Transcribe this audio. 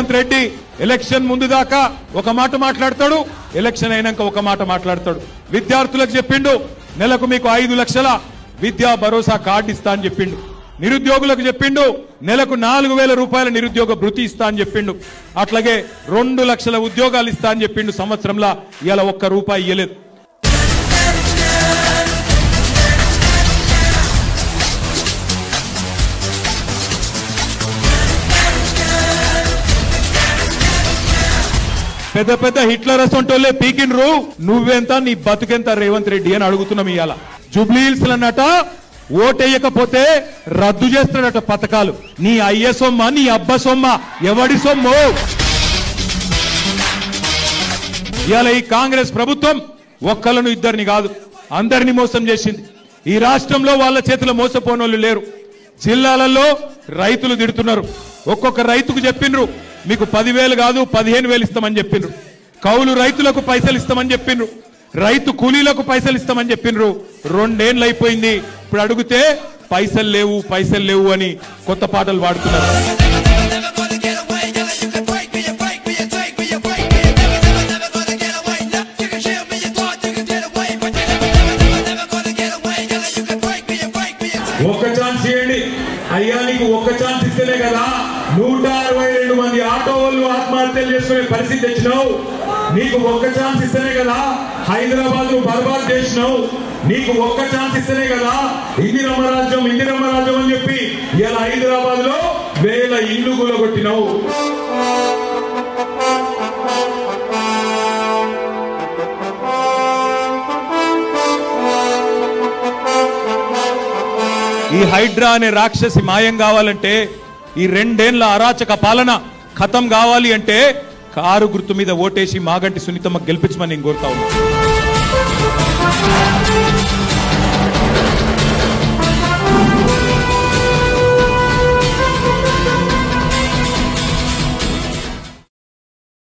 Revanth Reddy election ముందు దాకా ఒక మాట మాట్లాడతాడు, ఎలక్షన్ అయినాక ఒక మాట మాట్లాడతాడు. విద్యార్థులకు చెప్పిండు నెలకు మీకు 5 లక్షల విద్యా భరోసా కార్డు ఇస్తా అని చెప్పిండు. నిరుద్యోగులకు చెప్పిండు నెలకు 4,000 రూపాయల నిరుద్యోగ భృతి ఇస్తా అని చెప్పిండు. అట్లాగే 2 లక్షల ఉద్యోగాలు ఇస్తా అని చెప్పిండు. సంవత్సరంలో ఇలా 1 రూపాయి ఇయ్యలేదు. పెద్ద పెద్ద హిట్లర్ అసొంటోళ్ళే పీకిన్రు, నువ్వెంత నీ బతుకెంత రేవంత్ రెడ్డి అని అడుగుతున్నాం. ఇవాళ జూబ్లీహిల్స్ అన్నట ఓటేయకపోతే రద్దు చేస్తాడట పథకాలు. నీ అయ్య సొమ్మ నీ అబ్బ సొమ్మ ఎవడి సొమ్ము? ఇవాళ ఈ కాంగ్రెస్ ప్రభుత్వం ఒక్కలను ఇద్దరిని కాదు అందరినీ మోసం చేసింది. ఈ రాష్ట్రంలో వాళ్ళ చేతిలో మోసపోనోళ్ళు లేరు. జిల్లాలలో రైతులు తిడుతున్నారు. ఒక్కొక్క రైతుకు చెప్పిండ్రు మీకు 10,000 కాదు 15,000 ఇస్తామని చెప్పిండ్రు. కౌలు రైతులకు పైసలు ఇస్తామని చెప్పిండ్రు. రైతు కూలీలకు పైసలు ఇస్తామని చెప్పిండ్రు. 2 ఏళ్ళు అయిపోయింది. ఇప్పుడు అడిగితే పైసలు లేవు అని కొత్త పాటలు పాడుతున్నారు. ఒక్క ఛాన్స్ ఇవ్వండి అయ్యా, నీకు ఒక్క ఛాన్స్ ఇస్తేనే కదా 162 మంది ఆటో వాళ్ళు ఆత్మహత్యలు చేసుకునే పరిస్థితి తెచ్చినావు. నీకు ఒక్క ఛాన్స్ ఇస్తేనే కదా హైదరాబాద్ ను బర్బాద్ చేసినావు. నీకు ఒక్క ఛాన్స్ ఇస్తేనే కదా ఇందిరమ్మ రాజ్యం అని చెప్పి ఇలా హైదరాబాద్ లో 1000 ఇల్లు కూలగొట్టినావు. ఈ హైడ్రా అనే రాక్షసి మాయం కావాలంటే, ఈ 2 ఏళ్ల అరాచక పాలన ఖతం కావాలి అంటే కారు గుర్తు మీద ఓటేసి మాగంటి సునీతమ్మ గెలిపించమని నేను కోరుతా ఉన్నాను.